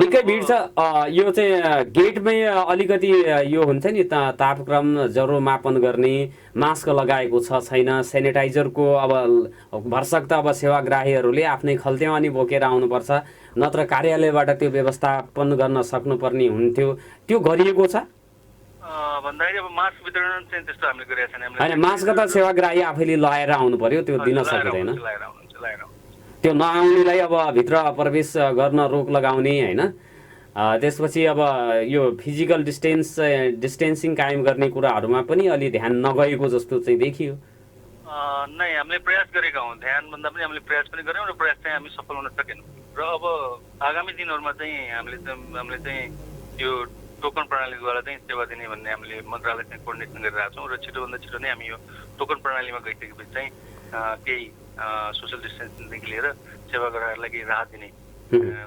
निकै भिड छ। यो चाहिँ गेटमै अलिकति यो हुन्छ नि तापक्रम ज्वरो मापन गर्ने, मास्क लगाएको छ छैन, सेनिटाइजरको अब भरसक त अब सेवाग्राहीहरूले आफ्नै खल्त्यावानी बोकेर आउनुपर्छ, नत्र कार्यालयबाट त्यो व्यवस्थापन गर्न सक्नुपर्ने हुन्थ्यो। त्यो गरिएको छ भन्दाखेरि अब मास्क वितरण चाहिँ त्यस्तो हामीले गरेका छैन। होइन, मास्क त सेवाग्राही आफैले लगाएर आउनु पर्यो, त्यो दिन सकिँदैन। त्यो नआउनेलाई अब भित्र प्रवेश गर्न रोक लगाउने, होइन? त्यसपछि अब यो फिजिकल डिस्टेन्सिङ कायम गर्ने कुराहरूमा पनि अलि ध्यान नगएको जस्तो चाहिँ देखियो। नै, हामीले प्रयास गरेका हौँ। ध्यान भन्दा पनि हामीले प्रयास पनि गऱ्यौँ र प्रयास चाहिँ हामी सफल हुन सकेनौँ। र अब आगामी दिनहरूमा चाहिँ हामीले चाहिँ यो टोकन प्रणालीद्वारा चाहिँ सेवा दिने भन्ने हामीले मन्त्रालयसँग कोर्डिनेसन गरिरहेका छौँ। र छिटोभन्दा छिटो नै हामी यो टोकन प्रणालीमा गइसकेपछि चाहिँ केही सोसल डिस्टेन्सिङदेखि लिएर सेवाग्राहीहरूलाई केही राहत दिने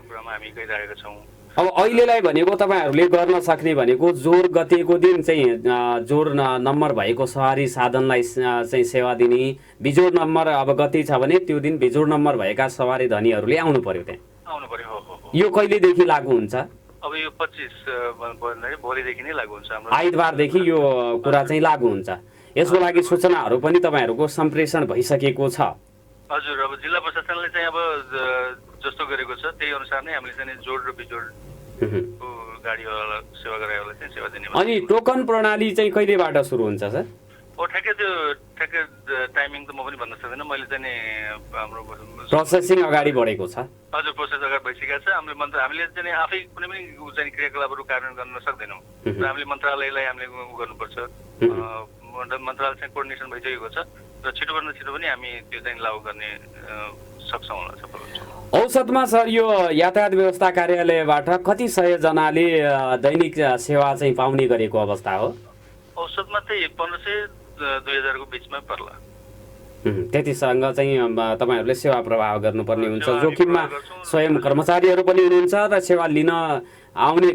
कुरामा हामी गइरहेका छौँ। अब अहिलेलाई भनेको तपाईँहरूले गर्न सक्ने भनेको जोर गतिको दिन चाहिँ जोर नम्बर भएको सवारी साधनलाई चाहिँ सेवा दिने, बिजोड नम्बर अब गति छ भने त्यो दिन बिजोड नम्बर भएका सवारी धनीहरूले आउनु पर्यो, त्यहाँ आउनु पर्यो। यो कहिलेदेखि लागू हुन्छ? अब यो 25 भोलिदेखि नै लागू हुन्छ। हाम्रो आइतबारदेखि यो कुरा चाहिँ लागू हुन्छ। यसको लागि सूचनाहरू पनि तपाईँहरूको सम्प्रेषण भइसकेको छ? हजुर, अब जिल्ला प्रशासनले चाहिँ अब जस्तो गरेको छ त्यही अनुसार नै हामीले चाहिँ जोड र बिजोड गाडीवाला सेवाग्राहीहरूलाई चाहिँ सेवा दिने। अनि टोकन प्रणाली चाहिँ कहिलेबाट सुरु हुन्छ सर? ठ्याक्कै टाइमिङ त म पनि भन्न सक्दिनँ। मैले चाहिँ हाम्रो प्रोसेसिङ अगाडि बढेको छ। हजुर, प्रोसेस अगाडि भइसकेको छ। हामीले चाहिँ आफै कुनै पनि चाहिँ क्रियाकलापहरू कार्यान्वयन गर्न सक्दैनौँ र हामीले मन्त्रालयलाई हामीले गर्नुपर्छ। मन्त्रालयसँग कोर्डिनेसन भइसकेको छ र छिटोभन्दा छिटो पनि हामी त्यो चाहिँ लागू गर्ने सक्छौँ होला, सफल हुन्छौँ। औसतमा सर यो यातायात व्यवस्था कार्यालयबाट कति सय जनाले दैनिक सेवा चाहिँ पाउने गरेको अवस्था हो? औसतमा चाहिँ 1500-2000 को बिचमा पर्ला। त्यतिसँग चाहिँ तपाईँहरूले सेवा प्रवाह गर्नुपर्ने हुन्छ। जोखिममा स्वयं कर्मचारीहरू पनि हुनुहुन्छ र सेवा लिन आउने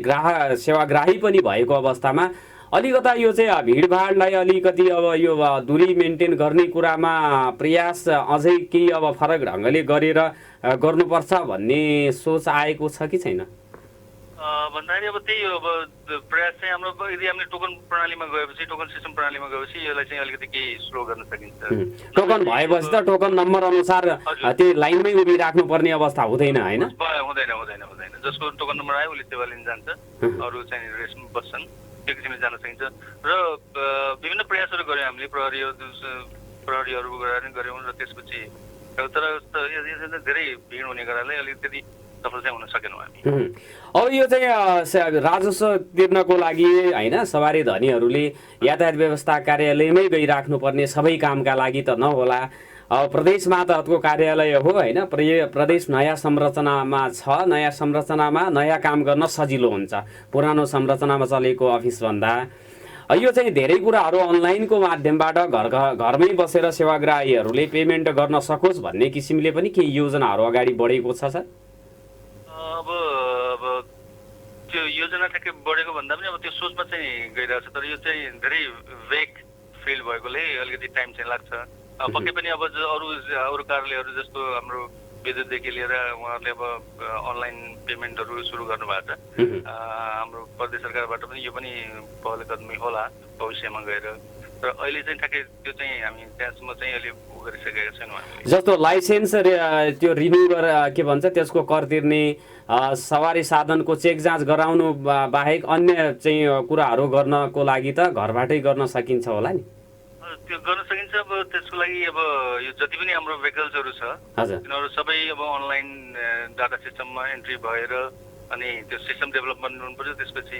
सेवाग्राही पनि भएको अवस्थामा अलिकता यो चाहिँ भिडभाडलाई अलिकति अब यो दूरी मेन्टेन गर्ने कुरामा प्रयास अझै केही अब फरक ढङ्गले गरेर गर्नुपर्छ भन्ने सोच आएको छ कि छैन? भन्दाखेरि अब त्यही अब प्रयास चाहिँ हाम्रो यदि हामीले टोकन प्रणालीमा गएपछि, टोकन सिस्टम प्रणालीमा गएपछि यसलाई चाहिँ अलिकति केही स्लो गर्न सकिन्छ। टोकन भएपछि त टोकन नम्बर अनुसार त्यो लाइनमै उभिराख्नुपर्ने अवस्था हुँदैन हैन? हुँदैन। जसको टोकन नम्बर आयो उसले सेवा लिन जान्छ, अरू चाहिँ रेस्टमा बस्छन्, त्यो किसिमले जान सकिन्छ। र विभिन्न प्रयासहरू गऱ्यौँ हामीले, प्रहरीहरू गऱ्यौँ र त्यसपछि तर धेरै भिड हुने कारणले अलिकति सफल चाहिँ हुन सकेनौँ हामी। अब यो चाहिँ राजस्व तिर्नको लागि होइन, सवारी धनीहरूले यातायात व्यवस्था कार्यालयमै गइराख्नुपर्ने सबै कामका लागि त नहोला। अब प्रदेश मातहतको कार्यालय हो होइन, प्रदेश नयाँ संरचनामा छ, नयाँ संरचनामा नयाँ काम गर्न सजिलो हुन्छ पुरानो संरचनामा चलेको अफिसभन्दा। यो चाहिँ धेरै कुराहरू अनलाइनको माध्यमबाट घरमै बसेर सेवाग्राहीहरूले पेमेन्ट गर्न सकोस् भन्ने किसिमले पनि केही योजनाहरू अगाडि बढेको छ सर? अब त्यो योजना ठ्याक्कै बढेको भन्दा पनि अब त्यो सोचमा चाहिँ गइरहेको छ, तर यो चाहिँ धेरै वेग फिल्ड भएकोले अलिकति टाइम चाहिँ लाग्छ। पक्कै पनि अब अरू कार्यालयहरू जस्तो हाम्रो विद्युतदेखि लिएर उहाँहरूले अब अनलाइन पेमेन्टहरू सुरु गर्नुभएको छ। हाम्रो प्रदेश सरकारबाट पनि यो पनि पहल कदमी होला भविष्यमा गएर, तर अहिले चाहिँ ठ्याक्कै त्यो चाहिँ हामी त्यहाँसम्म चाहिँ अहिले गरिसकेका छैनौँ हामीले। जस्तो लाइसेन्स त्यो रिन्यू के भन्छ त्यसको कर तिर्ने, सवारी साधनको चेक जाँच गराउनु बाहेक अन्य चाहिँ कुराहरू गर्नको लागि त घरबाटै गर्न सकिन्छ होला नि? त्यो गर्न सकिन्छ। अब त्यसको लागि अब यो जति पनि हाम्रो भेहिकल्सहरू छ तिनीहरू सबै अब अनलाइन डाटा सिस्टममा एन्ट्री भएर अनि त्यो सिस्टम डेभलपमेन्ट हुनुपर्छ, त्यसपछि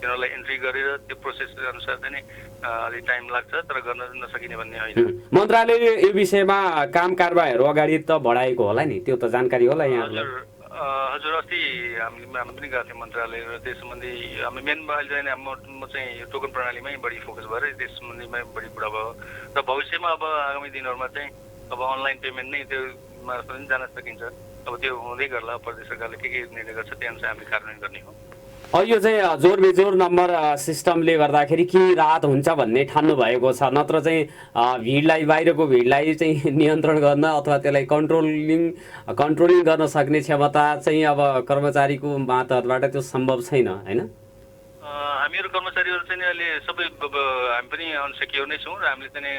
तिनीहरूलाई एन्ट्री गरेर त्यो प्रोसेस अनुसार चाहिँ अलिक टाइम लाग्छ, तर गर्न नसकिने भन्ने होइन। मन्त्रालयले यो विषयमा काम कारबाहीहरू अगाडि त बढाएको होला नि, त्यो त जानकारी होला यहाँ? हजुर, अस्ति हामी पनि गएको थियौँ मन्त्रालय र त्यस सम्बन्धी हामी मेन अहिले चाहिँ म चाहिँ यो टोकन प्रणालीमै बढी फोकस भएर त्यस सम्बन्धीमै बढी कुरा भयो र भविष्यमा अब आगामी दिनहरूमा चाहिँ अब अनलाइन पेमेन्ट नै त्यो मार्फत पनि जान सकिन्छ। अब त्यो हुँदै गर्ला, प्रदेश सरकारले के निर्णय गर्छ त्यो अनुसार हामीले कार्यान्वयन गर्ने हो। यो चाहिँ जोर बेजोर नम्बर सिस्टमले गर्दाखेरि के राहत हुन्छ भन्ने ठान्नु भएको छ, नत्र चाहिँ भिडलाई, बाहिरको भिडलाई चाहिँ नियन्त्रण गर्न अथवा त्यसलाई कन्ट्रोलिङ गर्न सक्ने क्षमता चाहिँ अब कर्मचारीको मातहतबाट त्यो सम्भव छैन होइन? हामीहरू कर्मचारीहरू चाहिँ अहिले सबै हामी पनि अनसेक्योर नै छौँ र हामीले चाहिँ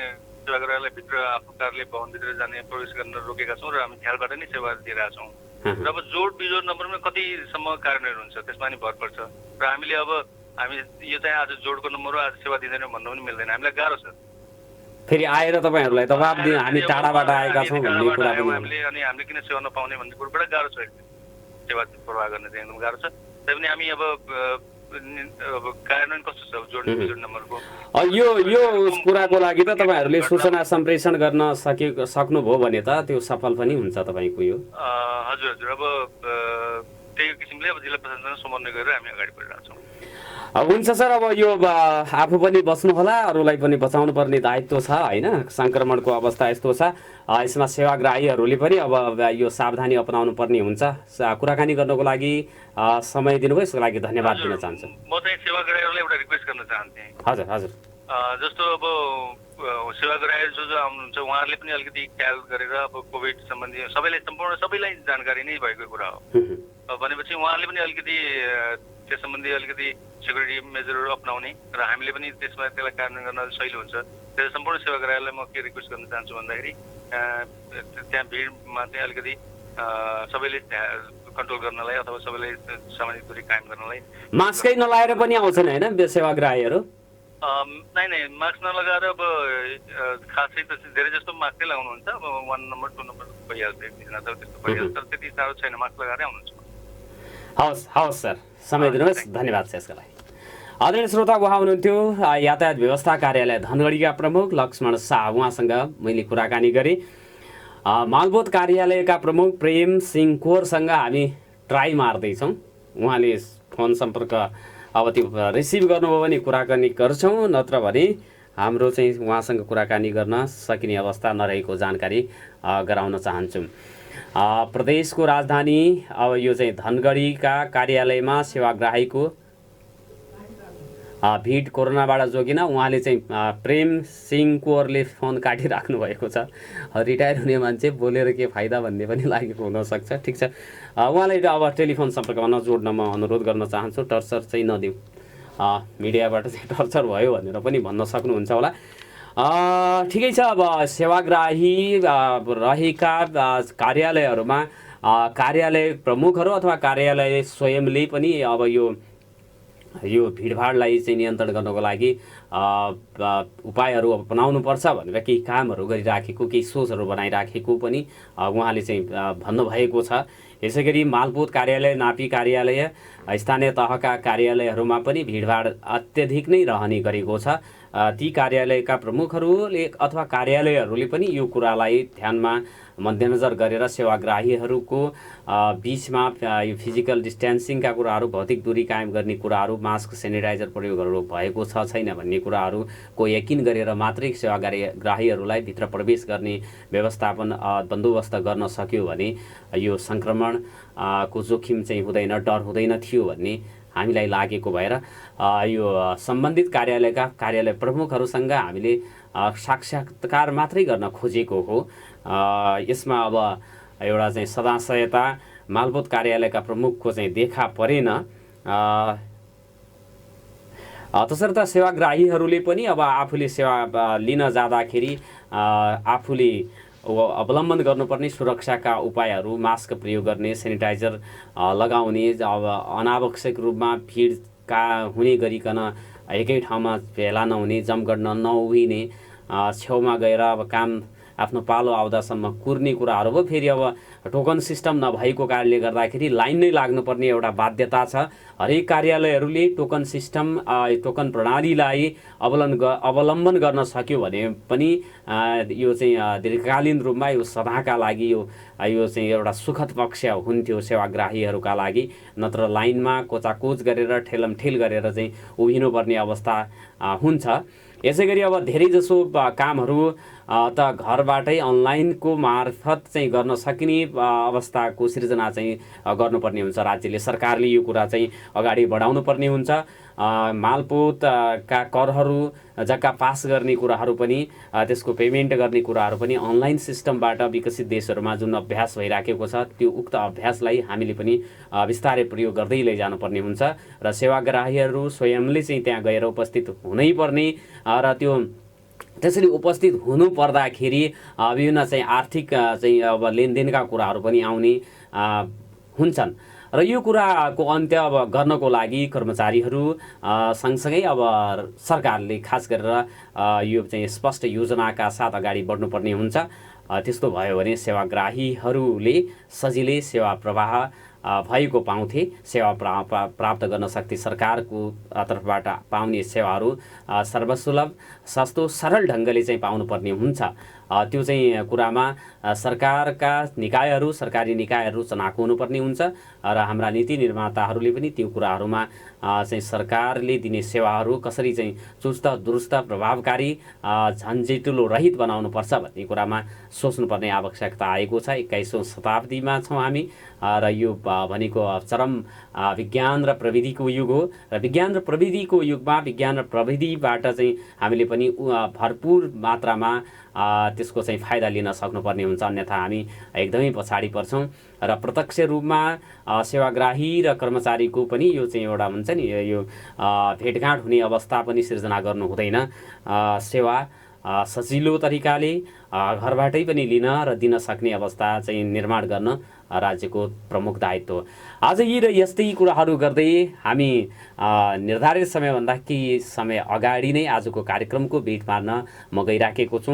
सेवाग्राहीलाई भित्र आफ्नो कार्यालय भवनभित्र जाने प्रवेश गर्न रोकेका छौँ र हामी ख्यालबाट नै सेवा दिइरहेका छौँ। र अब जोड बिजोड नम्बरमा कतिसम्म कार्यान्वयन हुन्छ त्यसमा नि भर पर्छ र हामी यो चाहिँ आज जोडको नम्बर हो, आज सेवा दिँदैनौँ भन्नु पनि मिल्दैन, हामीलाई गाह्रो छ। फेरि आएर तपाईँहरूलाई दबाब दिनु, हामी टाढाबाट आएका छौँ भन्ने कुरा पनि अनि हामीले किन सेवा नपाउने भन्ने कुरोबाट गाह्रो छ, सेवा प्रवाह गर्न चाहिँ एकदम गाह्रो छ। तैपनि हामी अब कार्यान्वयन कस्तो छ जोड बिजोड नम्बरको यो कुराको लागि त तपाईँहरूले सूचना सम्प्रेषण गर्न सक्नुभयो भने त त्यो सफल पनि हुन्छ तपाईँको यो? हजुर, अब त्यही किसिमले अब जिल्ला प्रशासनसँग समन्वय गरेर हामी अगाडि बढिरहेका छौँ। हुन्छ सर, अब यो आफू पनि बस्नु होला, अरूलाई पनि बचाउनु पर्ने दायित्व छ होइन? सङ्क्रमणको अवस्था यस्तो छ, यसमा सेवाग्राहीहरूले पनि अब यो सावधानी अपनाउनु पर्ने हुन्छ। कुराकानी गर्नको लागि समय दिनुभयो, यसको लागि धन्यवाद दिन चाहन्छु। म चाहिँ सेवाग्राहीहरूलाई एउटा रिक्वेस्ट गर्न चाहन्थेँ। हजुर हजुर। जस्तो अब सेवाग्राही जो आउनुहुन्छ उहाँहरूले पनि अलिकति ख्याल गरेर अब कोभिड सम्बन्धी सबैलाई जानकारी नै भएको कुरा हो भनेपछि उहाँहरूले पनि अलिकति त्यस सम्बन्धी अलिकति सेक्युरिटी मेजरहरू अपनाउने र हामीले पनि त्यसलाई कार्यान्वयन गर्न सजिलो हुन्छ। त्यसै सम्पूर्ण सेवाग्राहीलाई म के रिक्वेस्ट गर्न चाहन्छु भन्दाखेरि त्यहाँ भिडमा चाहिँ अलिकति सबैले कन्ट्रोल गर्नलाई अथवा सबैले सामाजिक दूरी कायम गर्नलाई मास्कै नलाएर पनि आउँछन् होइन सेवाग्राहीहरू? नै मास्क नलगाएर अब खासै त धेरै जस्तो मास्कै लगाउनुहुन्छ। अब 1 नम्बर 2 नम्बर भइहाल्छ, एकजना त त्यस्तो भइहाल्छ, तर त्यति साह्रो छैन, मास्क लगाएरै आउनुहुन्छ। हवस् सर, समय दिनुहोस्, धन्यवाद छ यसको लागि। आदरणीय श्रोता, उहाँ हुनुहुन्थ्यो यातायात व्यवस्था कार्यालय धनगढीका प्रमुख लक्ष्मण शाह, उहाँसँग मैले कुराकानी गरेँ। मालपोत कार्यालयका प्रमुख प्रेम सिंह कोरसँग हामी ट्राई मार्दैछौँ। उहाँले फोन सम्पर्क अब त्यो रिसिभ गर्नुभयो भने कुराकानी गर्छौँ, नत्र भने हाम्रो चाहिँ उहाँसँग कुराकानी गर्न सकिने अवस्था नरहेको जानकारी गराउन चाहन्छौँ। प्रदेशको राजधानी अब यो चाहिँ धनगढीका कार्यालयमा सेवाग्राहीको भिड कोरोनाबाट जोगिन उहाँले चाहिँ प्रेम सिंह कोरले फोन काटिराख्नु भएको छ। रिटायर हुने मान्छे बोलेर के फाइदा भन्ने पनि लागेको हुनसक्छ। ठिक छ, उहाँलाई अब टेलिफोन सम्पर्कमा नजोड्न म अनुरोध गर्न चाहन्छु। टर्चर चाहिँ नदिउँ, मिडियाबाट चाहिँ टर्चर भयो भनेर पनि भन्न सक्नुहुन्छ होला। ठिकै छ, अब सेवाग्राही रहेका कार्यालयहरूमा कार्यालय प्रमुखहरू अथवा कार्यालय स्वयंले पनि अब यो भिडभाडलाई चाहिँ नियन्त्रण गर्नको लागि उपायहरू अपनाउनुपर्छ भनेर केही कामहरू गरिराखेको, केही सोचहरू बनाइराखेको पनि उहाँले चाहिँ भन्नुभएको छ। यसै गरी मालपोत कार्यालय, नापी कार्यालय, स्थानीय तहका कार्यालयहरूमा पनि भिडभाड अत्यधिक नै रहने गरेको छ। ती कार्यालयका प्रमुखहरूले अथवा कार्यालयहरूले पनि यो कुरालाई ध्यानमा मध्यनजर गरेर सेवाग्राहीहरूको बिचमा यो फिजिकल डिस्टेन्सिङका कुराहरू, भौतिक दूरी कायम गर्ने कुराहरू, मास्क, सेनिटाइजर प्रयोगहरू भएको छ छैन भन्ने कुराहरूको यकिन गरेर मात्रै सेवाग्राहीहरूलाई भित्र प्रवेश गर्ने व्यवस्थापन बन्दोबस्त गर्न सक्यो भने यो सङ्क्रमण को जोखिम चाहिँ हुँदैन, डर हुँदैन थियो भन्ने हामीलाई लागेको भएर यो सम्बन्धित कार्यालय प्रमुखहरूसँग हामीले साक्षात्कार मात्रै गर्न खोजेको हो। यसमा अब एउटा चाहिँ सदाशयता मालपोत कार्यालयका प्रमुखको चाहिँ देखा परेन। तसर्थ सेवाग्राहीहरूले पनि अब आफूले सेवा लिन जाँदाखेरि आफूले अवलम्बन गर्नुपर्ने सुरक्षाका उपायहरू, मास्क प्रयोग गर्ने, सेनिटाइजर लगाउने, अब अनावश्यक रूपमा भिडका हुने गरिकन एकै ठाउँमा भेला नहुने, जमघट नउभिने, छेउमा गएर अब काम आफ्नो पालो आउँदासम्म कुर्ने कुराहरू भयो। फेरि अब टोकन सिस्टम नभएको कारणले गर्दाखेरि लाइन नै लाग्नुपर्ने एउटा बाध्यता छ। हरेक कार्यालयहरूले टोकन सिस्टम, टोकन प्रणालीलाई अवलम्बन गर्न सक्यो भने पनि यो चाहिँ दीर्घकालीन रूपमा यो सदाका लागि यो चाहिँ एउटा सुखद पक्ष हुन्थ्यो सेवाग्राहीहरूका लागि। नत्र लाइनमा कोचाकोच गरेर ठेलमठेल गरेर चाहिँ उभिनुपर्ने अवस्था हुन्छ। यसै गरी अब धेरैजसो कामहरू त घरबाटै अनलाइनको मार्फत चाहिँ गर्न सकिने अवस्थाको सिर्जना चाहिँ गर्नुपर्ने हुन्छ। राज्यले, सरकारले यो कुरा चाहिँ अगाडि बढाउनु पर्ने हुन्छ। मालपोतका करहरू, जग्गा पास गर्ने कुराहरू पनि, त्यसको पेमेन्ट गर्ने कुराहरू पनि अनलाइन सिस्टमबाट विकसित देशहरूमा जुन अभ्यास भइराखेको छ त्यो उक्त अभ्यासलाई हामीले पनि बिस्तारै प्रयोग गर्दै लैजानुपर्ने हुन्छ। र सेवाग्राहीहरू स्वयंले चाहिँ त्यहाँ गएर उपस्थित हुनैपर्ने र त्यसरी उपस्थित हुनु पर्दाखेरि विभिन्न चाहिँ आर्थिक चाहिँ अब लेनदेनका कुराहरू पनि आउने हुन्छन्। र यो कुराको अन्त्य अब गर्नको लागि कर्मचारीहरू सँगसँगै अब सरकारले खास गरेर यो चाहिँ स्पष्ट योजनाका साथ अगाडि बढ्नुपर्ने हुन्छ। त्यस्तो भयो भने सेवाग्राहीहरूले सजिलै सेवा प्रवाह भएको पाउँथे। सेवा प्राप्त गर्न सक्थे। सरकारको तर्फबाट पाउने सेवाहरू सर्वसुलभ, सस्तो, सरल ढङ्गले चाहिँ पाउनुपर्ने हुन्छ। त्यो चाहिँ कुरामा सरकारका निकायहरू, सरकारी निकायहरू चनाखो हुनुपर्ने हुन्छ र हाम्रा नीति निर्माताहरूले पनि त्यो कुराहरूमा चाहिँ सरकारले दिने सेवाहरू कसरी चाहिँ चुस्त, दुरुस्त, प्रभावकारी, झन्झटिलो रहित बनाउनुपर्छ भन्ने कुरामा सोच्नुपर्ने आवश्यकता आएको छ। 21औं शताब्दीमा छौँ हामी र यो भनेको चरम विज्ञान र प्रविधिको युग हो र विज्ञान र प्रविधिको युगमा विज्ञान र प्रविधिबाट चाहिँ हामीले पनि भरपुर मात्रामा त्यसको चाहिँ फाइदा लिन सक्नुपर्ने हुन्छ। अन्यथा हामी एकदमै पछाडि पर्छौँ र प्रत्यक्ष रूपमा सेवाग्राही र कर्मचारीको पनि यो चाहिँ एउटा हुन्छ नि, यो भेटघाट हुने अवस्था पनि सिर्जना गर्नु हुँदैन। सेवा सजिलो तरिकाले घरबाटै पनि लिन र दिन सक्ने अवस्था चाहिँ निर्माण गर्न राज्यको प्रमुख दायित्व हो। आज यी र यस्तै कुराहरू गर्दै हामी निर्धारित समयभन्दा केही समय अगाडि नै आजको कार्यक्रमको बिट मार्न म गइराखेको छु।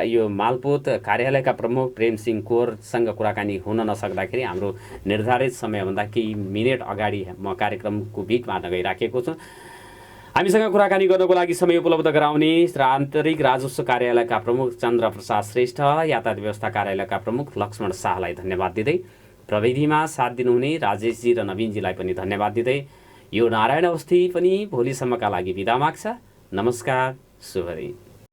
यो मालपोत कार्यालयका प्रमुख प्रेम सिंह कोरसँग कुराकानी हुन नसक्दाखेरि हाम्रो निर्धारित समयभन्दा केही मिनेट अगाडि म कार्यक्रमको बिट मार्न गइराखेको छु। हामीसँग कुराकानी गर्नको लागि समय उपलब्ध गराउने र आन्तरिक राजस्व कार्यालयका प्रमुख चन्द्र प्रसाद श्रेष्ठ, यातायात व्यवस्था कार्यालयका प्रमुख लक्ष्मण शाहलाई धन्यवाद दिँदै, प्रविधिमा साथ दिनुहुने राजेशजी र नवीनजीलाई पनि धन्यवाद दिँदै यो नारायण अवस्थी पनि भोलिसम्मका लागि बिदा माग्छ। नमस्कार, शुभ दिन।